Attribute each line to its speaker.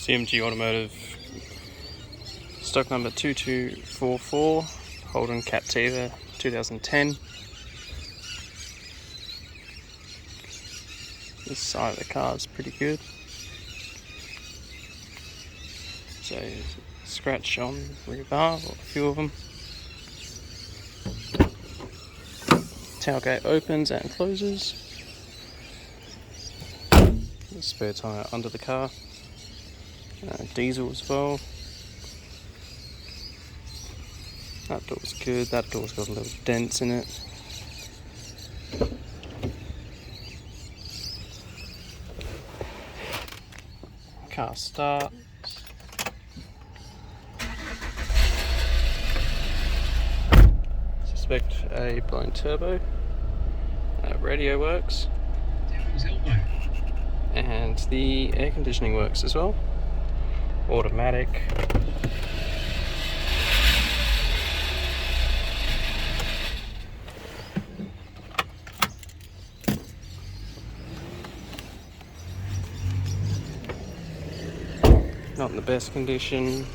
Speaker 1: CMG Automotive, stock number 2244, Holden Captiva 2010. This side of the car is pretty good. So, scratch on rear bar, or a few of them. Tailgate opens and closes. The spare tyre under the car. Diesel as well. That door's good. That door's got a little dents in it. Car start. Suspect a blown turbo. Radio works. And the air conditioning works as well. Automatic. Not in the best condition.